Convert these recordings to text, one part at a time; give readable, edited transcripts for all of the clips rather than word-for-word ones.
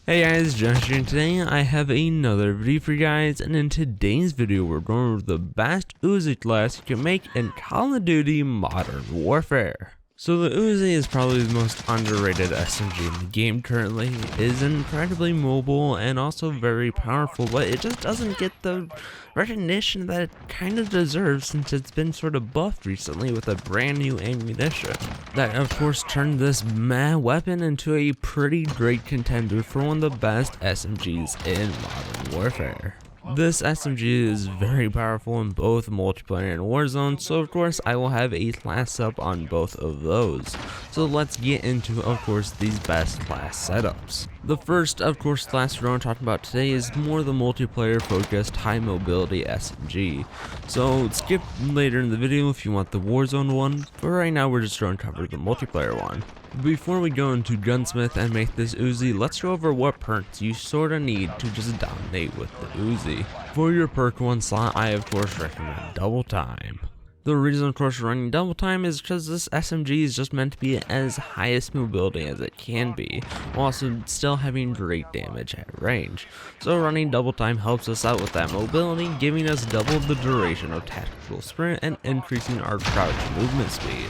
Hey guys, Josh here, and today I have another video for you guys, and in today's video we're going over the best UZI class you can make in Call of Duty Modern Warfare. So the UZI is probably the most underrated SMG in the game currently. It is incredibly mobile and also very powerful, but it just doesn't get the recognition that it kind of deserves since it's been sort of buffed recently with a brand new ammunition. That of course turned this weapon into a pretty great contender for one of the best SMGs in Modern Warfare. This SMG is very powerful in both multiplayer and Warzone, so of course I will have a class up on both of those. So let's get into, of course, these best class setups. The first, of course, class we're going to talk about today is more the multiplayer focused high mobility SMG. So skip later in the video if you want the Warzone one, but right now we're just going to cover the multiplayer one. Before we go into Gunsmith and make this UZI, let's go over what perks you sorta need to just dominate with the UZI. For your perk 1 slot, I of course recommend Double Time. The reason of course we're running Double Time is because this SMG is just meant to be as highest mobility as it can be, while also still having great damage at range. So running Double Time helps us out with that mobility, giving us double the duration of tactical sprint and increasing our crouch movement speed.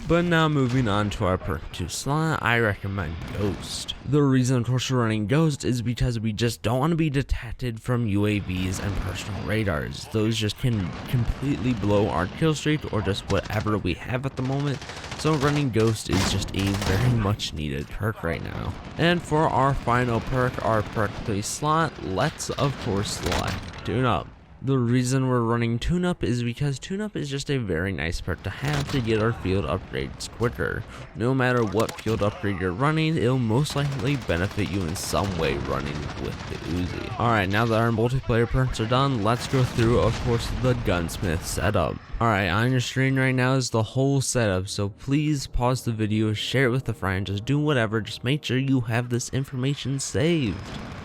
But now moving on to our perk 2 slot, I recommend Ghost. The reason of course we're running Ghost is because we just don't want to be detected from UAVs and personal radars. Those just can completely blow our kill streak or just whatever we have at the moment. So running Ghost is just a very much needed perk right now. And for our final perk, our perk 3 slot, let's of course select Tune Up. The reason we're running Tune Up is because Tune Up is just a very nice perk to have to get our field upgrades quicker. No matter what field upgrade you're running, it'll most likely benefit you in some way running with the UZI. Alright, now that our multiplayer perks are done, let's go through, of course, the Gunsmith setup. Alright, on your screen right now is the whole setup, so please pause the video, share it with a friend, just do whatever, just make sure you have this information saved.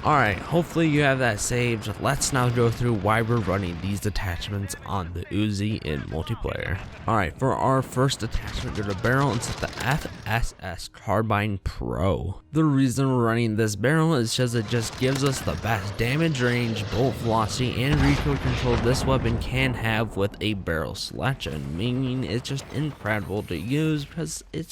Alright, hopefully you have that saved. Let's now go through why we're running these attachments on the UZI in multiplayer. Alright, for our first attachment, go to barrel and set the FSS Carbine Pro. The reason we're running this barrel is because it just gives us the best damage range, bolt velocity, and recoil control this weapon can have with a barrel selection, meaning it's just incredible to use because it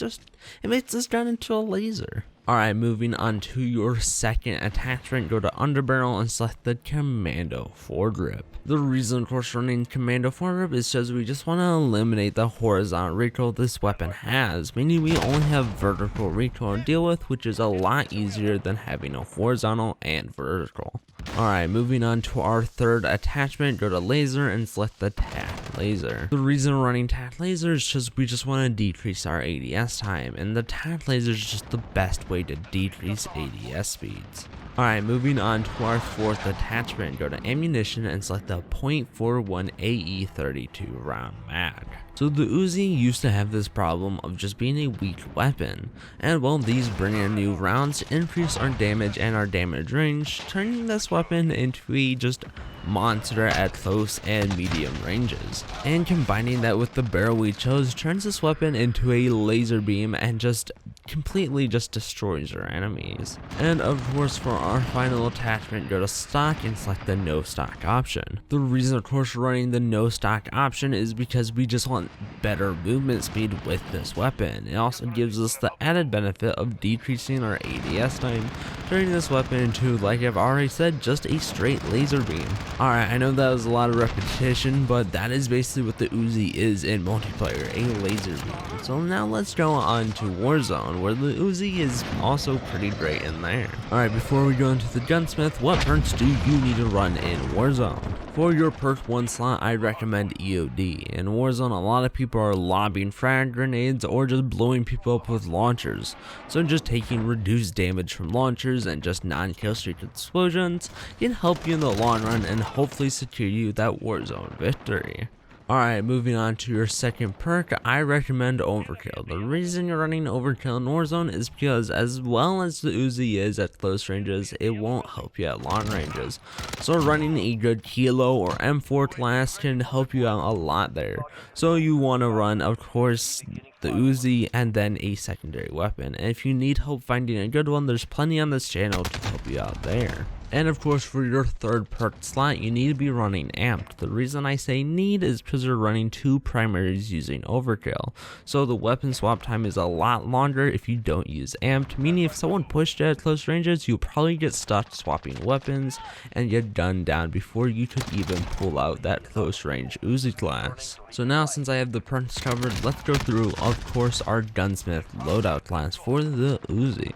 makes this gun into a laser. Alright, moving on to your second attachment, go to underbarrel and select the Commando foregrip. The reason of course running Commando foregrip is because we just want to eliminate the horizontal recoil this weapon has, meaning we only have vertical recoil to deal with, which is a lot easier than having a horizontal and vertical. Alright, moving on to our third attachment, go to laser and select the TAC laser. The reason we're running TAC laser is because we just want to decrease our ADS time, and the TAC laser is just the best way to decrease ADS speeds. Alright, moving on to our fourth attachment, go to ammunition and select the .41 AE32 round mag. So the UZI used to have this problem of just being a weak weapon, and well, these bring in new rounds to increase our damage and our damage range, turning this weapon into a just monster at close and medium ranges. And combining that with the barrel we chose turns this weapon into a laser beam and just completely just destroys our enemies. And of course for our final attachment, go to stock and select the no stock option. The reason of course running the no stock option is because we just want better movement speed with this weapon. It also gives us the added benefit of decreasing our ADS time, turning this weapon into, like I've already said, just a straight laser beam. Alright, I know that was a lot of repetition, but that is basically what the UZI is in multiplayer, a laser beam. So now let's go on to Warzone, where the UZI is also pretty great in there. Alright, before we go into the Gunsmith, what perks do you need to run in Warzone? For your perk 1 slot, I recommend EOD. In Warzone, a lot of people are lobbing frag grenades or just blowing people up with launchers, so just taking reduced damage from launchers and just non-kill streak explosions can help you in the long run and hopefully secure you that Warzone victory. Alright, moving on to your second perk, I recommend Overkill. The reason you're running Overkill in Warzone is because as well as the UZI is at close ranges, it won't help you at long ranges. So running a good Kilo or M4 class can help you out a lot there. So you want to run, of course, the UZI and then a secondary weapon. And if you need help finding a good one, there's plenty on this channel to help you out there. And of course, for your third perk slot, you need to be running Amped. The reason I say need is because you're running two primaries using Overkill. So the weapon swap time is a lot longer if you don't use Amped, meaning if someone pushed at close ranges, you'll probably get stuck swapping weapons and get gunned down before you could even pull out that close range UZI class. So now, since I have the perks covered, let's go through, of course, our Gunsmith loadout class for the UZI.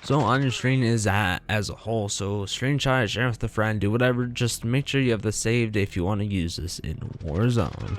So on your screen is that as a whole, so screenshot it, share with a friend, do whatever, just make sure you have this saved if you want to use this in Warzone.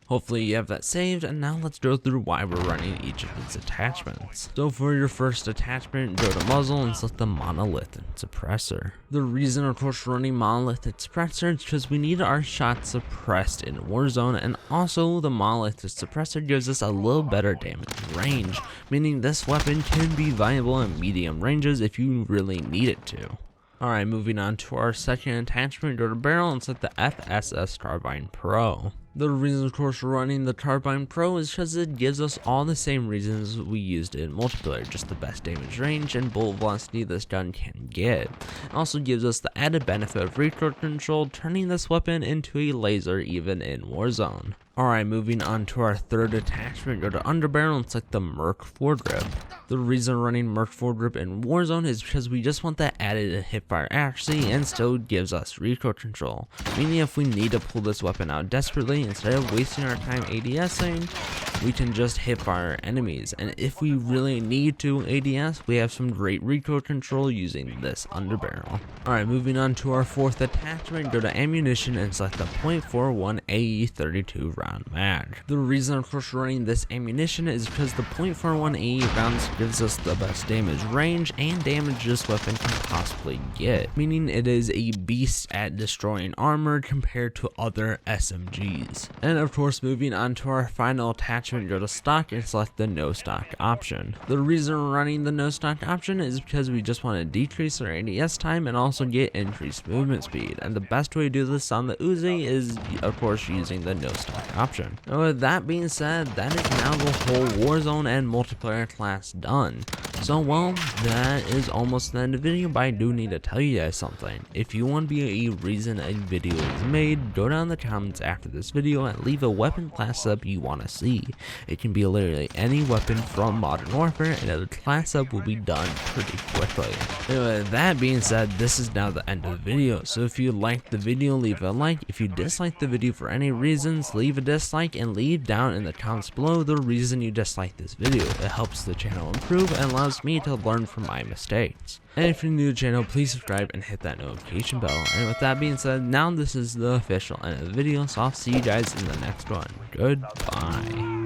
Hopefully you have that saved, and now let's go through why we're running each of these attachments. So for your first attachment, go to muzzle and select the monolithic suppressor. The reason of course we're running monolithic suppressor is because we need our shots suppressed in Warzone, and also the monolithic suppressor gives us a little better damage range, meaning this weapon can be viable in medium ranges if you really need it to. Alright, moving on to our second attachment, go to barrel and select the FSS Carbine Pro. The reason of course we're running the Carbine Pro is because it gives us all the same reasons we used it in multiplayer, just the best damage range and bullet velocity this gun can get. It also gives us the added benefit of recoil control, turning this weapon into a laser even in Warzone. Alright, moving on to our third attachment, go to underbarrel and select the Merc foregrip. The reason running Merc foregrip in Warzone is because we just want that added hipfire accuracy and still gives us recoil control. Meaning if we need to pull this weapon out desperately, instead of wasting our time ADSing, we can just hipfire enemies. And if we really need to ADS, we have some great recoil control using this underbarrel. Alright, moving on to our fourth attachment, go to ammunition and select the .41 AE 32 round mag. The reason of course running this ammunition is because the .41 AE rounds gives us the best damage range and damage this weapon can possibly get, meaning it is a beast at destroying armor compared to other SMGs. And of course, moving on to our final attachment, go to stock and select the no stock option. The reason we're running the no stock option is because we just want to decrease our ADS time and also get increased movement speed, and the best way to do this on the UZI is of course using the no stock option. And with that being said, that is now the whole Warzone and multiplayer class done. So well, that is almost the end of the video, but I do need to tell you guys something. If you want to be a reason a video is made, go down in the comments after this video and leave a weapon class up you want to see. It can be literally any weapon from Modern Warfare, and the class up will be done pretty quickly. Anyway, that being said, this is now the end of the video, so if you liked the video, leave a like. If you disliked the video for any reasons, leave a dislike and leave down in the comments below the reason you dislike this video. It helps the channel improve and allows me to learn from my mistakes. And if you're new to the channel, please subscribe and hit that notification bell. And with that being said, now this is the official end of the video, so I'll see you guys in the next one. Goodbye.